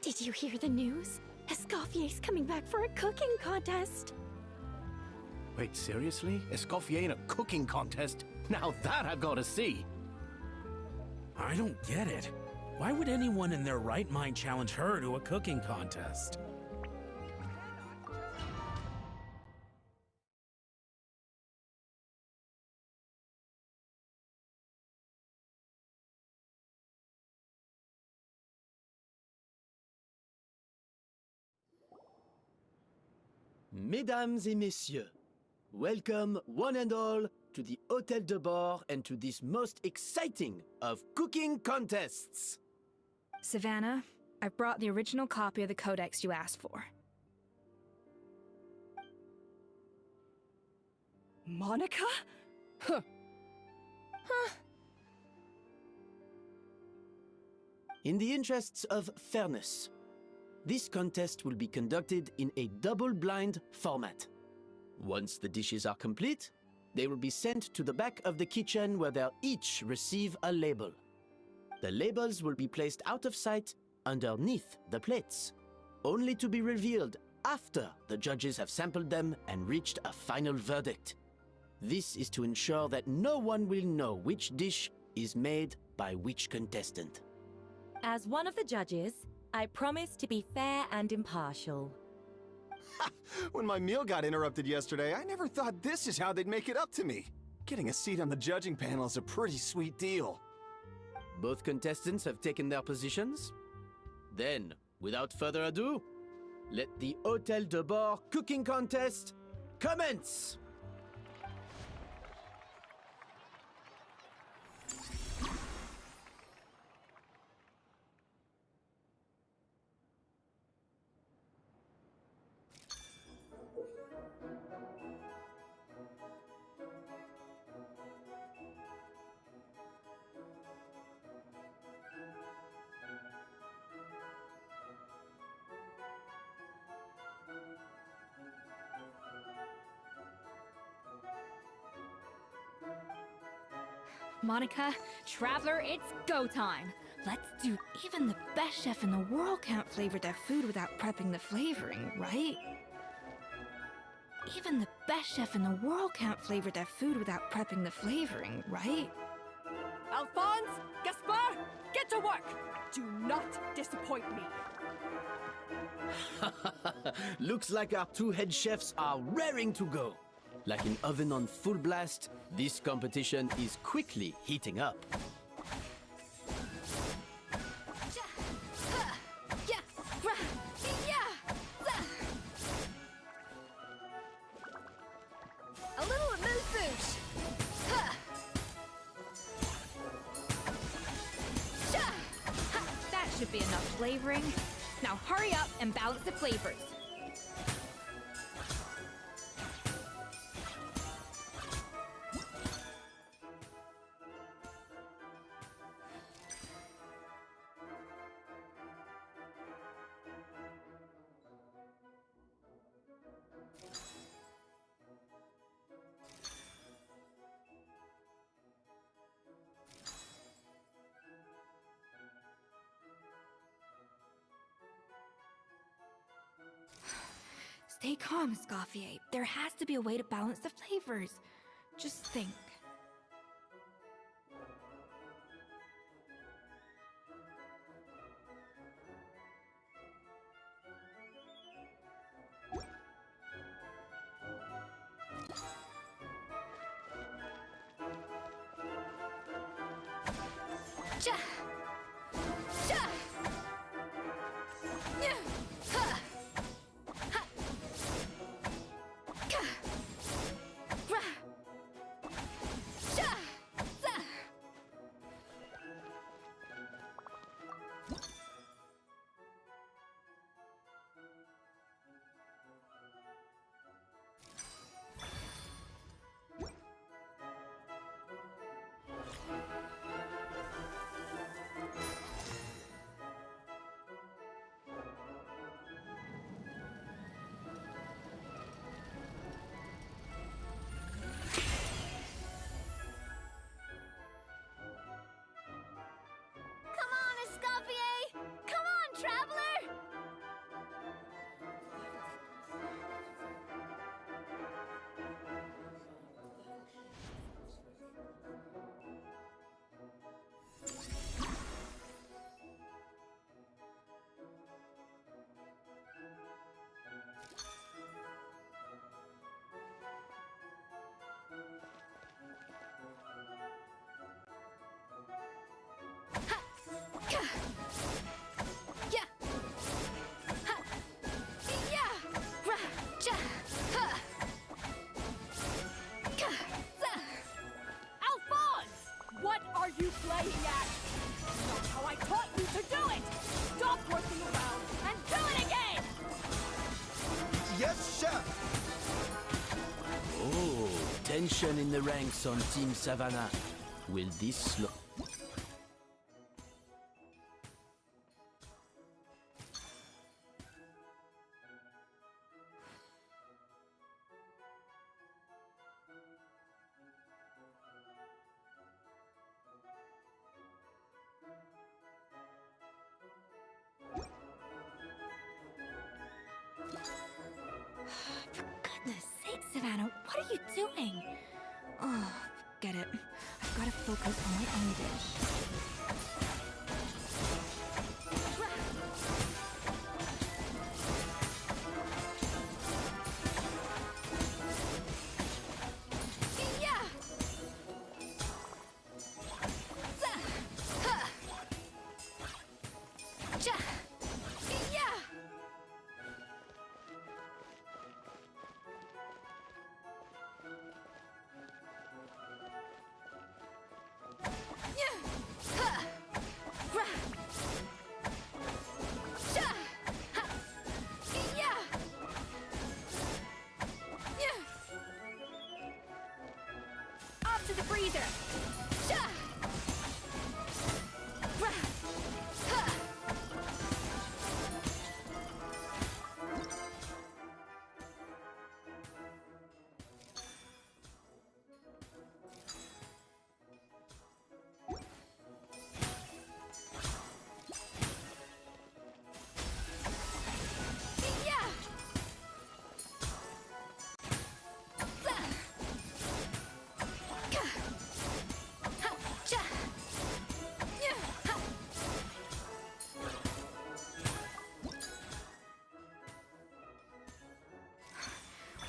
Did you hear the news? Escoffier's coming back for a cooking contest. Wait, seriously? Escoffier in a cooking contest? Now that I've got to see! I don't get it. Why would anyone in their right mind challenge her to a cooking contest? Mesdames et messieurs, welcome one and all to the Hôtel de Bord and to this most exciting of cooking contests. Savannah, I've brought the original copy of the codex you asked for. Monica? In the interests of fairness, this contest will be conducted in a double-blind format. Once the dishes are complete, they will be sent to the back of the kitchen where they'll each receive a label. The labels will be placed out of sight underneath the plates, only to be revealed after the judges have sampled them and reached a final verdict. This is to ensure that no one will know which dish is made by which contestant. As one of the judges, I promise to be fair and impartial. When my meal got interrupted yesterday, I never thought this is how they'd make it up to me. Getting a seat on the judging panel is a pretty sweet deal. Both contestants have taken their positions. Then, without further ado, let the Hôtel de Bord cooking contest commence! Monica, Traveler, it's go time. Let's do. Even the best chef in the world can't flavor their food without prepping the flavoring, right? Even the best chef in the world can't flavor their food without prepping the flavoring, right? Alphonse, Gaspard, get to work! Do not disappoint me. Looks like our two head chefs are raring to go. Like an oven on full blast, this competition is quickly heating up. A little amuse-bouche. That should be enough flavoring. Now hurry up and balance the flavors. Stay calm, Escoffier. There has to be a way to balance the flavors. Just think. Cha! Cha! Yeah! Ha! Ha! Ka! Ra! Cha! Za! are you playing at? Not how I taught you to do it! Stop working around and do it again! Yes, chef! Oh, tension in the ranks on Team Savannah. Will this slow... For goodness sake, Savannah, what are you doing? Oh, forget it. I've got to focus on my own dish. Yeah! Ja! Yeah! Up to the freezer!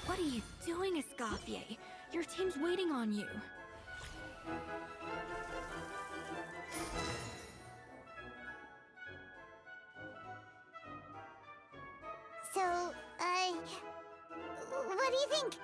What are you doing, Escoffier? Your team's waiting on you. So, what do you think?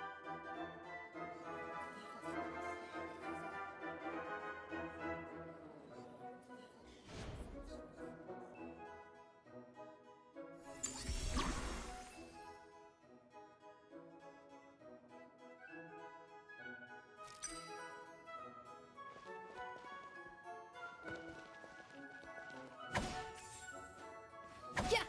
Yeah!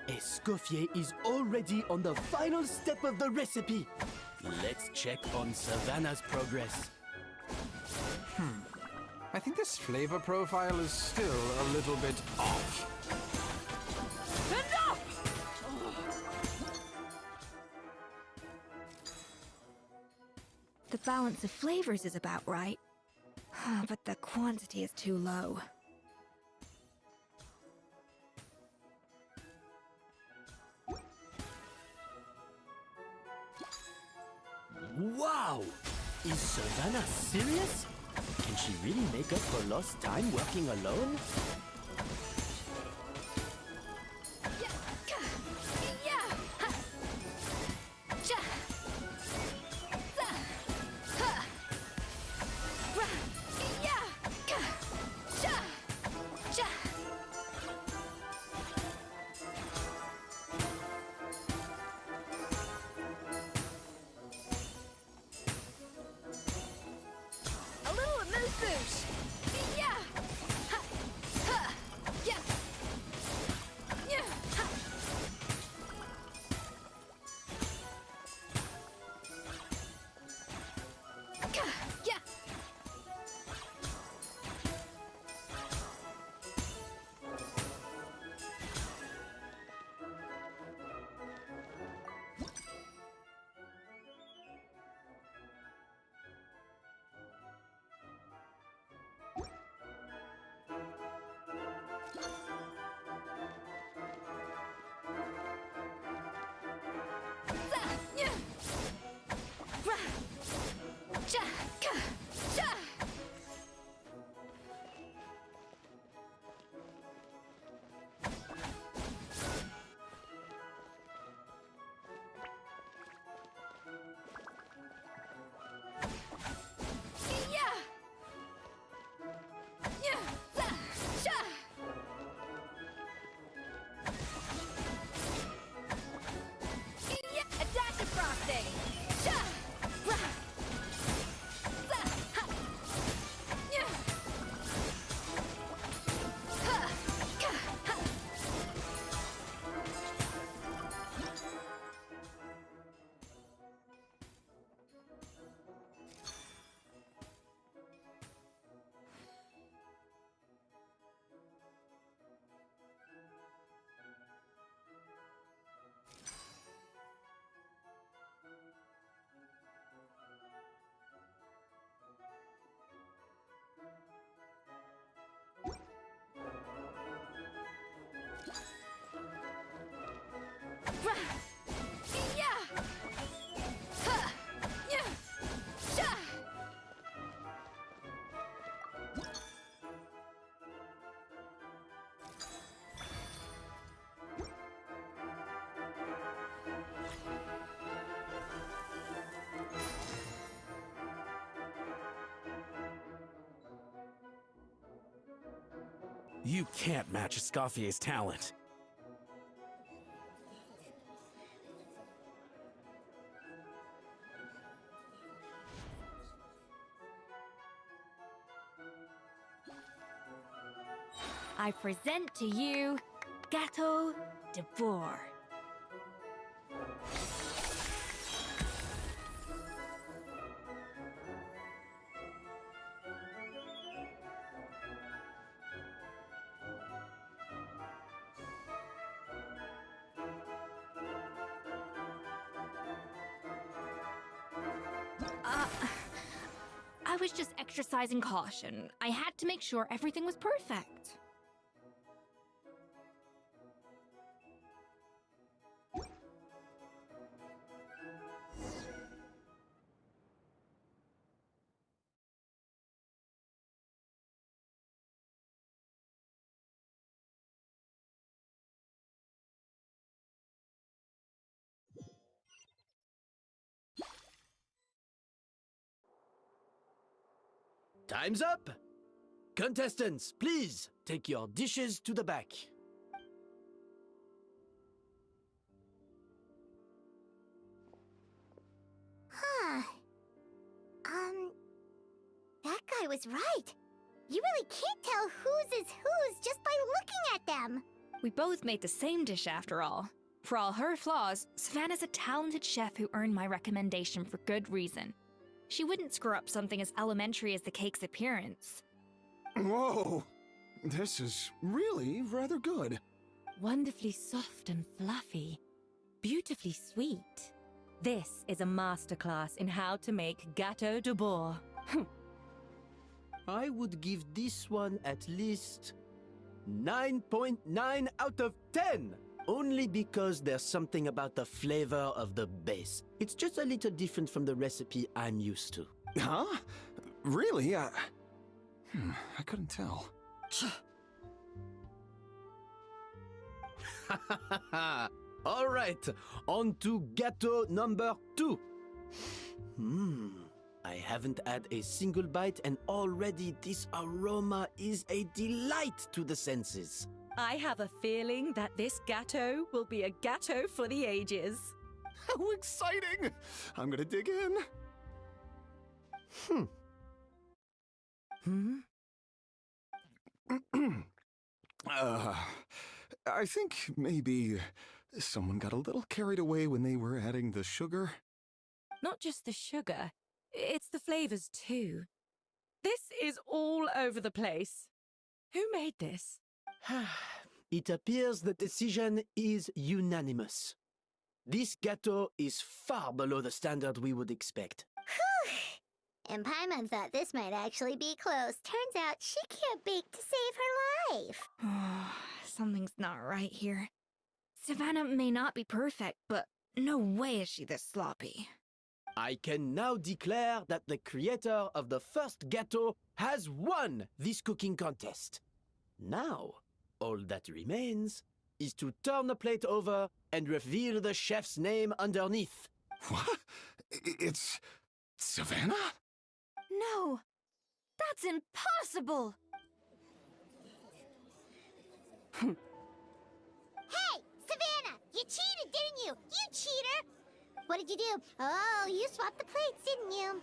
Escoffier is already on the final step of the recipe. Let's check on Savannah's progress. I think this flavor profile is still a little bit off. Enough! The balance of flavors is about right. But the quantity is too low. Wow! Is Savannah serious? Can she really make up for lost time working alone? A little amuse-bouche! Yeah! Ha! Ha! You can't match Escoffier's talent. I present to you Gâteau de Bourg. I was just exercising caution. I had to make sure everything was perfect. Time's up! Contestants, please take your dishes to the back. Huh. That guy was right. You really can't tell whose is whose just by looking at them. We both made the same dish after all. For all her flaws, Savannah's a talented chef who earned my recommendation for good reason. She wouldn't screw up something as elementary as the cake's appearance. Whoa! This is really rather good. Wonderfully soft and fluffy. Beautifully sweet. This is a masterclass in how to make Gâteau de Bourg. I would give this one at least 9.9 out of 10. Only because there's something about the flavor of the base. It's just a little different from the recipe I'm used to. Huh? Really? I couldn't tell. All right, on to gâteau number 2. I haven't had a single bite and already this aroma is a delight to the senses. I have a feeling that this gâteau will be a gâteau for the ages. How exciting! I'm gonna dig in. I think maybe someone got a little carried away when they were adding the sugar. Not just the sugar, it's the flavors too. This is all over the place. Who made this? It appears the decision is unanimous. This gâteau is far below the standard we would expect. Whew! And Paimon thought this might actually be close. Turns out she can't bake to save her life. Something's not right here. Savannah may not be perfect, but no way is she this sloppy. I can now declare that the creator of the first gâteau has won this cooking contest. Now, all that remains is to turn the plate over and reveal the chef's name underneath. What? It's Savannah? No! That's impossible! Hey, Savannah! You cheated, didn't you? You cheater! What did you do? Oh, you swapped the plates, didn't you?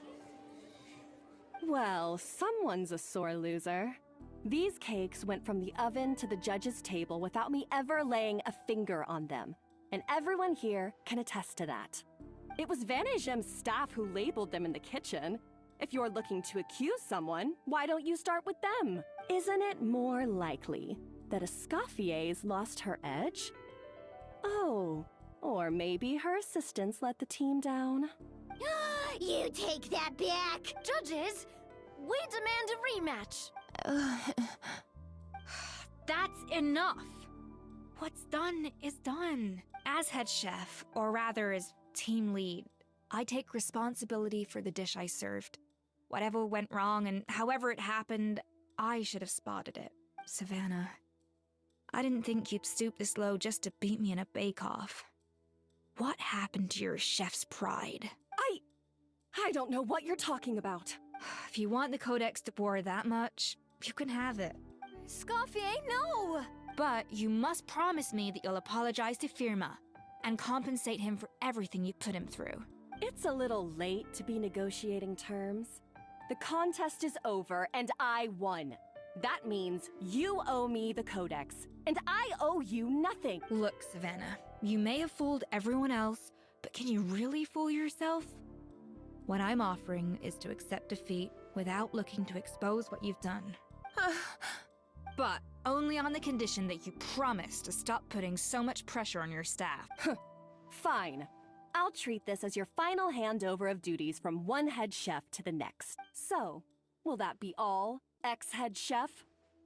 Well, someone's a sore loser. These cakes went from the oven to the judge's table without me ever laying a finger on them. And everyone here can attest to that. It was Van Gem's staff who labeled them in the kitchen. If you're looking to accuse someone, why don't you start with them? Isn't it more likely that Escoffier's lost her edge? Oh, or maybe her assistants let the team down. You take that back! Judges, we demand a rematch. That's enough! What's done is done. As head chef, or rather as team lead, I take responsibility for the dish I served. Whatever went wrong and however it happened, I should have spotted it. Savannah, I didn't think you'd stoop this low just to beat me in a bake-off. What happened to your chef's pride? I don't know what you're talking about. If you want the Codex de Boer that much, you can have it. Escoffier, no! But you must promise me that you'll apologize to Firma and compensate him for everything you put him through. It's a little late to be negotiating terms. The contest is over, and I won. That means you owe me the Codex, and I owe you nothing. Look, Savannah, you may have fooled everyone else, but can you really fool yourself? What I'm offering is to accept defeat without looking to expose what you've done. But only on the condition that you promise to stop putting so much pressure on your staff. Fine. I'll treat this as your final handover of duties from one head chef to the next. So, will that be all, ex-head chef?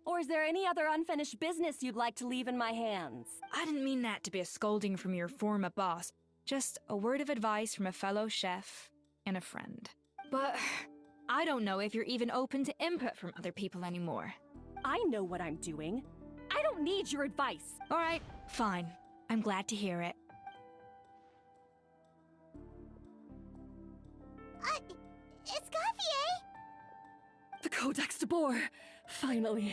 Or is there any other unfinished business you'd like to leave in my hands? I didn't mean that to be a scolding from your former boss. Just a word of advice from a fellow chef and a friend. But I don't know if you're even open to input from other people anymore. I know what I'm doing. I don't need your advice. All right, fine. I'm glad to hear it. Escoffier! The Codex de Boer! Finally.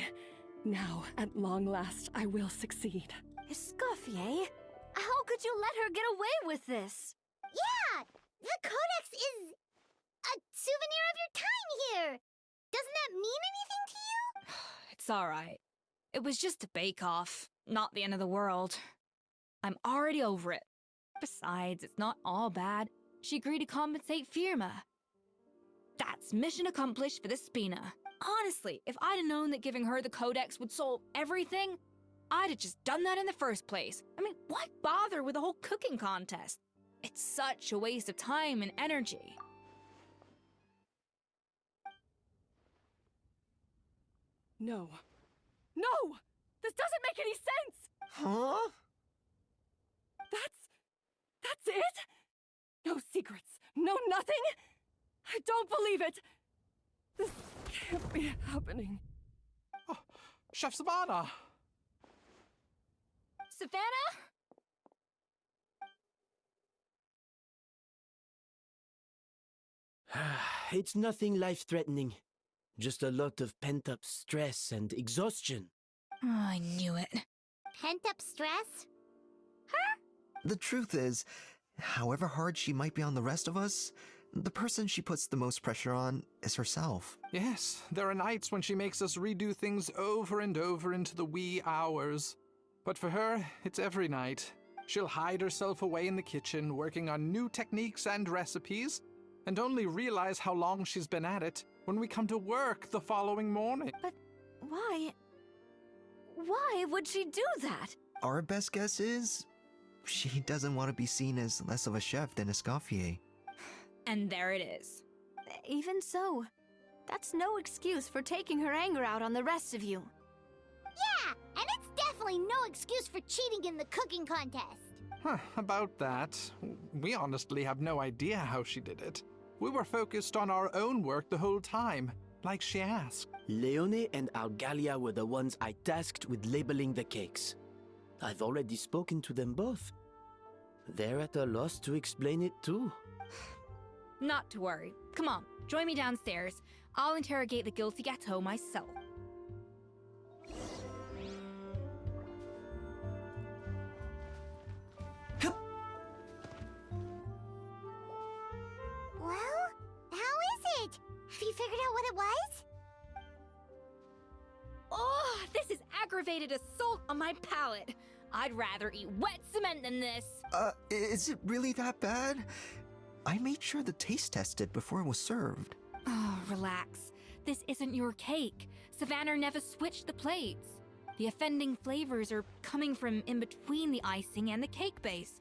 Now, at long last, I will succeed. Escoffier? How could you let her get away with this? Yeah! The Codex is a souvenir of your time here! Doesn't that mean anything to you? It's all right. It was just a bake-off, not the end of the world. I'm already over it. Besides, it's not all bad. She agreed to compensate Firma. That's mission accomplished for the Spina. Honestly, if I'd have known that giving her the Codex would solve everything, I'd have just done that in the first place. I mean, why bother with the whole cooking contest? It's such a waste of time and energy. No. No! This doesn't make any sense! Huh? That's it? No secrets, no nothing? I don't believe it! This can't be happening. Oh, Chef Savannah! Savannah? It's nothing life-threatening. Just a lot of pent-up stress and exhaustion. Oh, I knew it. Pent-up stress? The truth is, however hard she might be on the rest of us, the person she puts the most pressure on is herself. Yes, there are nights when she makes us redo things over and over into the wee hours. But for her, it's every night. She'll hide herself away in the kitchen, working on new techniques and recipes, and only realize how long she's been at it when we come to work the following morning. But why? Why would she do that? Our best guess is she doesn't want to be seen as less of a chef than Escoffier. And there it is. Even so, that's no excuse for taking her anger out on the rest of you. Yeah, and it's definitely no excuse for cheating in the cooking contest. Huh, about that, we honestly have no idea how she did it. We were focused on our own work the whole time, like she asked. Leone and Algalia were the ones I tasked with labeling the cakes. I've already spoken to them both. They're at a loss to explain it too. Not to worry. Come on, join me downstairs. I'll interrogate the guilty gâteau myself. Well, how is it? Have you figured out what it was? Oh, this is aggravated assault on my palate. I'd rather eat wet cement than this. Is it really that bad? I made sure the taste tested before it was served. Oh, relax. This isn't your cake. Savannah never switched the plates. The offending flavors are coming from in between the icing and the cake base,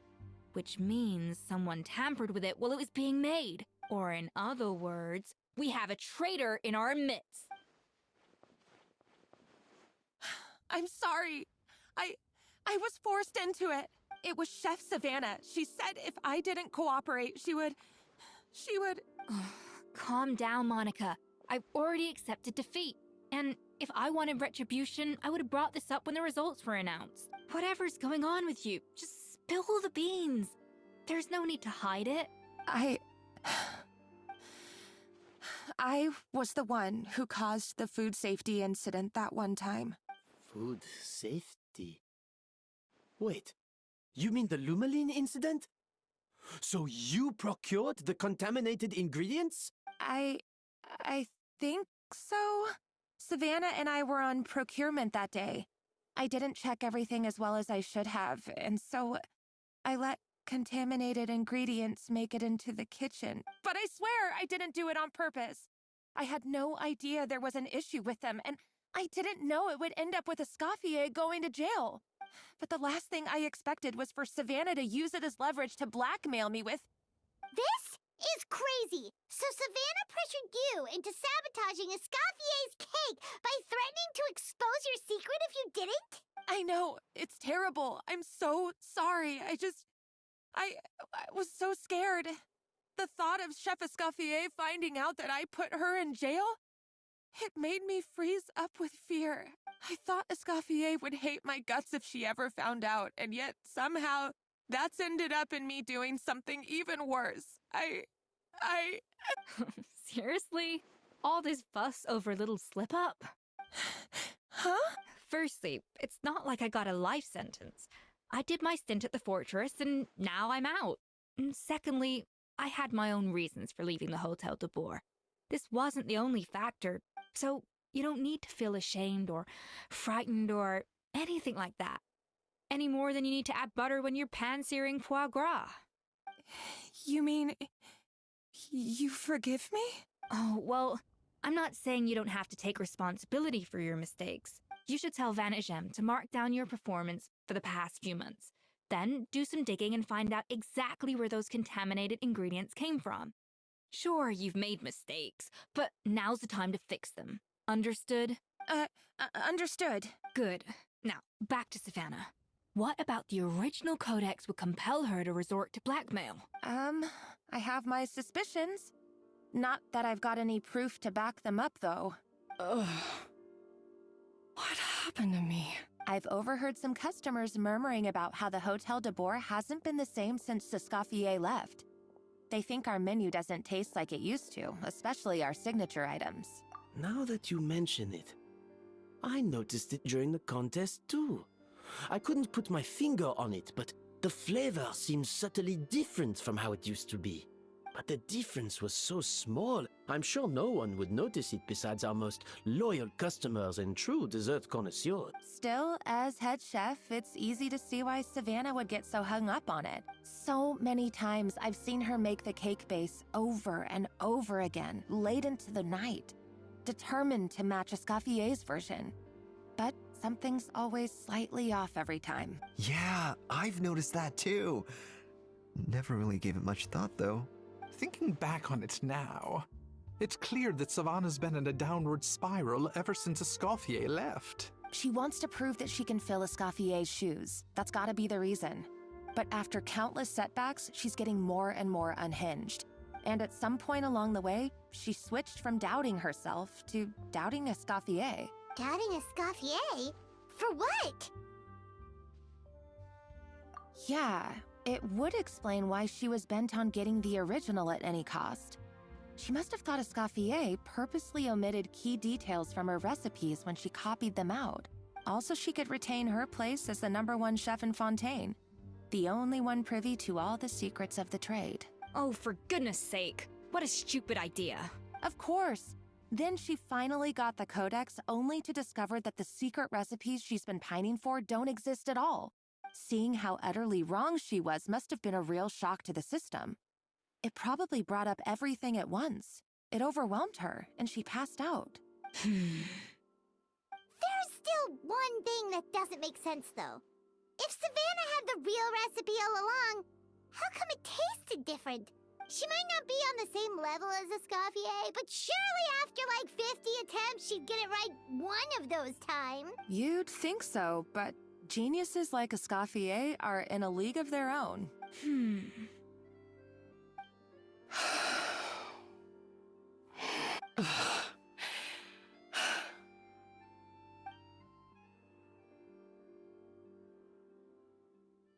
which means someone tampered with it while it was being made. Or in other words, we have a traitor in our midst. I'm sorry. I was forced into it. It was Chef Savannah. She said if I didn't cooperate, she would... Calm down, Monica. I've already accepted defeat. And if I wanted retribution, I would have brought this up when the results were announced. Whatever's going on with you, just spill the beans. There's no need to hide it. I was the one who caused the food safety incident that one time. Food safety. Wait, you mean the Lumaline incident? So you procured the contaminated ingredients? I think so. Savannah and I were on procurement that day. I didn't check everything as well as I should have, and so I let contaminated ingredients make it into the kitchen. But I swear I didn't do it on purpose. I had no idea there was an issue with them, and I didn't know it would end up with Escoffier going to jail. But the last thing I expected was for Savannah to use it as leverage to blackmail me with... This is crazy! So Savannah pressured you into sabotaging Escoffier's cake by threatening to expose your secret if you didn't? I know, it's terrible. I'm so sorry. I was so scared. The thought of Chef Escoffier finding out that I put her in jail, it made me freeze up with fear. I thought Escoffier would hate my guts if she ever found out, and yet somehow that's ended up in me doing something even worse. Seriously? All this fuss over a little slip-up? Huh? Firstly, it's not like I got a life sentence. I did my stint at the fortress, and now I'm out. And secondly, I had my own reasons for leaving the Hotel de Boer. This wasn't the only factor, so you don't need to feel ashamed or frightened or anything like that. Any more than you need to add butter when you're pan-searing foie gras. You mean... you forgive me? Oh, well, I'm not saying you don't have to take responsibility for your mistakes. You should tell Vanagem to mark down your performance for the past few months. Then do some digging and find out exactly where those contaminated ingredients came from. Sure, you've made mistakes, but now's the time to fix them. Understood? Understood. Good. Now, back to Savannah. What about the original codex would compel her to resort to blackmail? I have my suspicions. Not that I've got any proof to back them up, though. Ugh. What happened to me? I've overheard some customers murmuring about how the Hotel de Boer hasn't been the same since Escoffier left. They think our menu doesn't taste like it used to, especially our signature items. Now that you mention it, I noticed it during the contest too. I couldn't put my finger on it, but the flavor seems subtly different from how it used to be. But the difference was so small, I'm sure no one would notice it besides our most loyal customers and true dessert connoisseurs. Still, as head chef, it's easy to see why Savannah would get so hung up on it. So many times I've seen her make the cake base over and over again, late into the night, determined to match Escoffier's version. But something's always slightly off every time. Yeah, I've noticed that too. Never really gave it much thought though. Thinking back on it now, it's clear that Savannah's been in a downward spiral ever since Escoffier left. She wants to prove that she can fill Escoffier's shoes. That's gotta be the reason. But after countless setbacks, she's getting more and more unhinged. And at some point along the way, she switched from doubting herself to doubting Escoffier. Doubting Escoffier? For what? Yeah, it would explain why she was bent on getting the original at any cost. She must have thought Escoffier purposely omitted key details from her recipes when she copied them out. Also, she could retain her place as the #1 chef in Fontaine, the only one privy to all the secrets of the trade. Oh, for goodness sake. What a stupid idea. Of course. Then she finally got the codex only to discover that the secret recipes she's been pining for don't exist at all. Seeing how utterly wrong she was must have been a real shock to the system. It probably brought up everything at once. It overwhelmed her, and she passed out. There's still one thing that doesn't make sense, though. If Savannah had the real recipe all along, how come it tasted different? She might not be on the same level as Escoffier, but surely after like 50 attempts, she'd get it right one of those times. You'd think so, but geniuses like Escoffier are in a league of their own.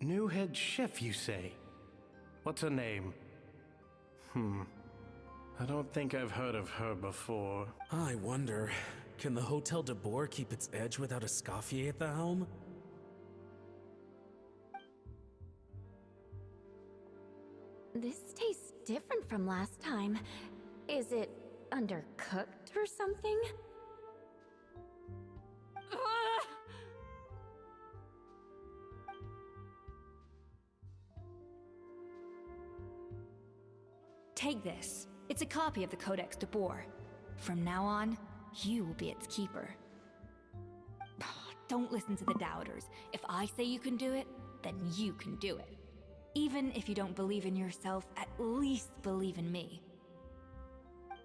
New head chef, you say? What's her name? I don't think I've heard of her before. I wonder, Can the Hotel de Boer keep its edge without Escoffier at the helm? This tastes different from last time. Is it undercooked or something? Take this. It's a copy of the Codex de Boer. From now on, you will be its keeper. Don't listen to the doubters. If I say you can do it, then you can do it. Even if you don't believe in yourself, at least believe in me.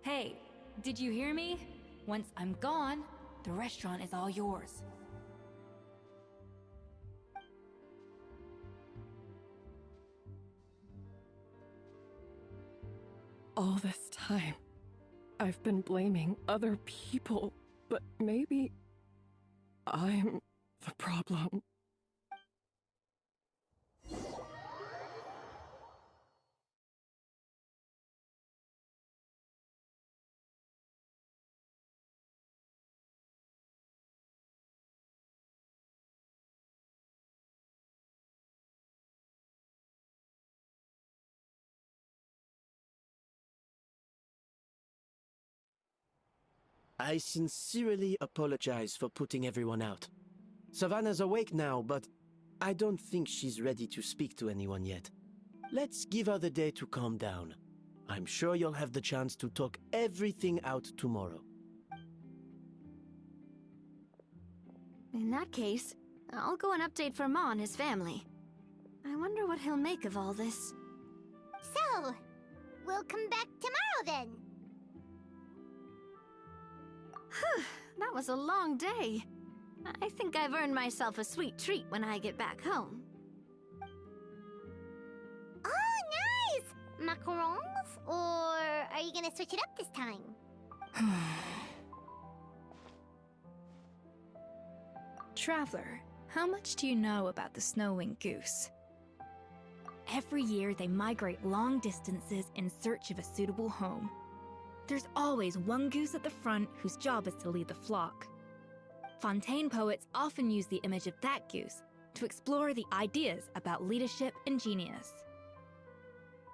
Hey, did you hear me? Once I'm gone, the restaurant is all yours. All this time, I've been blaming other people, but maybe I'm the problem. I sincerely apologize for putting everyone out. Savannah's awake now, but I don't think she's ready to speak to anyone yet. Let's give her the day to calm down. I'm sure you'll have the chance to talk everything out tomorrow. In that case, I'll go and update for Ma and his family. I wonder what he'll make of all this. So, we'll come back tomorrow then. Whew, that was a long day. I think I've earned myself a sweet treat when I get back home. Oh, nice! Macarons? Or are you gonna switch it up this time? Traveler, how much do you know about the snow-winged goose? Every year they migrate long distances in search of a suitable home. There's always one goose at the front whose job is to lead the flock. Fontaine poets often use the image of that goose to explore the ideas about leadership and genius.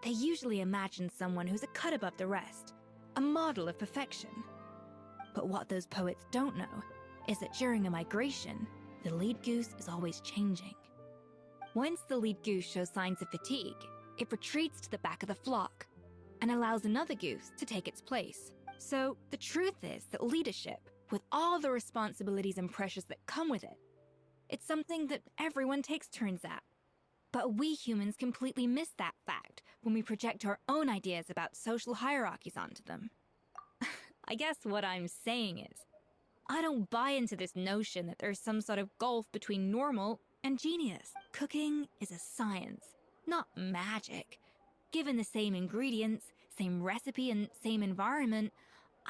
They usually imagine someone who's a cut above the rest, a model of perfection. But what those poets don't know is that during a migration, the lead goose is always changing. Once the lead goose shows signs of fatigue, it retreats to the back of the flock and allows another goose to take its place. So the truth is that leadership, with all the responsibilities and pressures that come with it, it's something that everyone takes turns at. But we humans completely miss that fact when we project our own ideas about social hierarchies onto them. I guess what I'm saying is, I don't buy into this notion that there's some sort of gulf between normal and genius. Cooking is a science, not magic. Given the same ingredients, same recipe, and same environment,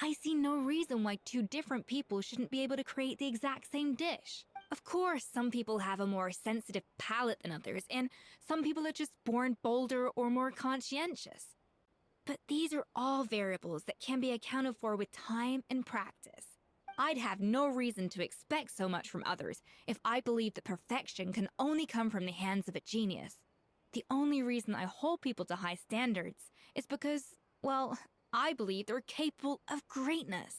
I see no reason why two different people shouldn't be able to create the exact same dish. Of course, some people have a more sensitive palate than others, and some people are just born bolder or more conscientious. But these are all variables that can be accounted for with time and practice. I'd have no reason to expect so much from others if I believed that perfection can only come from the hands of a genius. The only reason I hold people to high standards is because, well, I believe they're capable of greatness.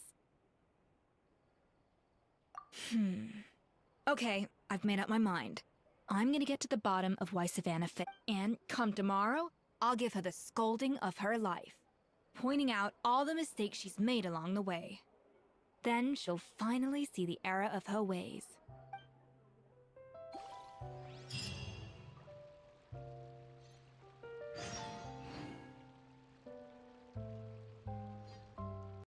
Okay, I've made up my mind. I'm gonna get to the bottom of why Savannah fit, and come tomorrow, I'll give her the scolding of her life, pointing out all the mistakes she's made along the way. Then she'll finally see the error of her ways.